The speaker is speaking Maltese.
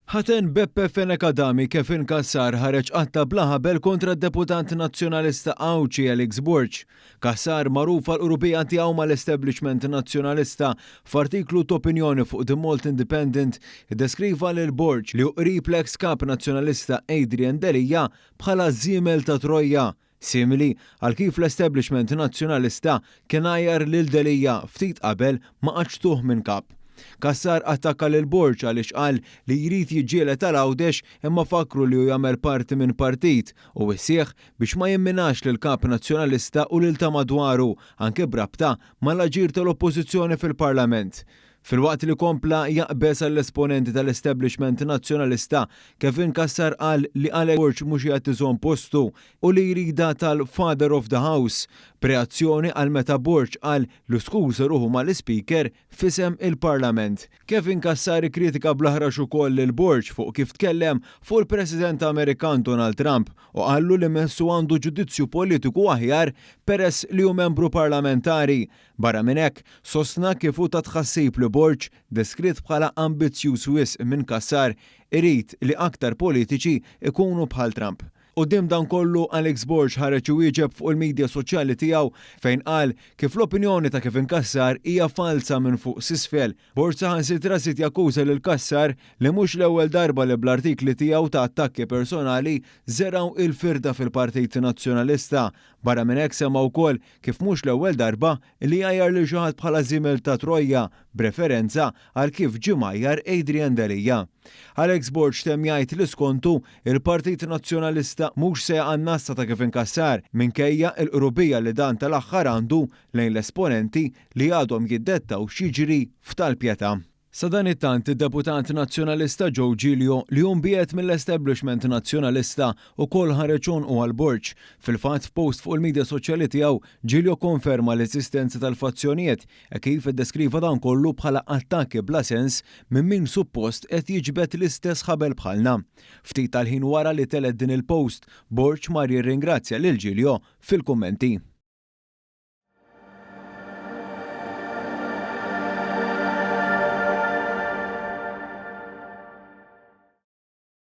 Ħaten Beppe Fenekadami kif inkassar ħareġ qatta bla ħabel kontra d-deputant nazzjonalista Awċi Alex Borg. Kassar magħruf għall-qrubija tiegħu mal-establishment nazzjonalista f'artiklu ta' opinjoni fuq The Malt Independent iddeskriva lil Borg li hu qrib l-ex kap nazzjonalista Adrian Delija bħala żiemel ta' Trojja. Simili għal kif l-establishment nazzjonalista kien għajjar lil Delija ftit qabel ma qaċtuh minn kap. Kassar attakka lil Borg għaliex qal li jrid jiġġieled tal-Għawdex imma fakru li hu jagħmel parti minn partit u issieħ biex ma jimminax lil kap nazzjonalista u lil ta' madwaru anke brabta mal-aġir tal-Oppożizzjoni fil-Parlament. Fil-waqt li kompla jaqbes għall-esponenti tal-establishment nazzjonalista Kevin Kassar qal li Alex Borg mhux qiegħed iżomm postu u li jrida tal-Father of the House, preazzjoni għal meta Borg qal li skuża ruħu mal-Speaker fisem il-Parlament. Kevin Kassar kritika bl-aħrax ukoll lil Borg fuq kif tkellem fuq il-President Amerikan Donald Trump u qallu li messu għandu ġudizzju politiku aħjar peress li hu membru parlamentari. Barra minn hekk sostna kif hu ta' tħassib li Borg deskritt bħala ambizzjuż wisq minn Kassar irid li aktar politiċi ikunu bħal Trump. Quddiem dan kollu Alex Borg ħareġ wieġeb fuq il-medja soċjali tiegħu fejn qal kif l-opinjoni ta' Kevin Kassar hija falsa minn fuq s'isfel. Borg saħansitra sit jakkuża lil Kassar li mhux l-ewwel darba li bl-artikli tiegħu ta' attakki personali żeraw il-firda fil-Partit Nazzjonalista. Barra minn hekk semma wkoll kif mhux l-ewwel darba li jgħajjar lil xi ħadd bħala żiemel ta' Trojja b'referenza għal kif ġie mgħajjar Adrian Delija. Alex Borg tem jgħid li skontu il-Partit Nazzjonalista mhux se għannassa ta' Kevin Kassar minkejja l-qrubija li dan tal-aħħar għandu lejn l-esponenti li għadhom jiddettaw x'jiġri f'tal-pjeta. Sa dan it-tant id-deputant nazzjonalista Joe Giglio li mbiegħed mill-establishment nazzjonalista ukoll ħareġ u għal Borg. Fil-fatt f'post fuq il-medja soċjali tiegħu Giglio konferma l-eżistenza tal-fazzjonijiet e kif iddeskriva dan kollu bħala attakki bla sens minn min suppost qed jiġbed l-istess ħabel bħalna. Ftit tal-ħin wara li telet din il-post, Borg mar jirringrazzja lil Giglio fil-kummenti.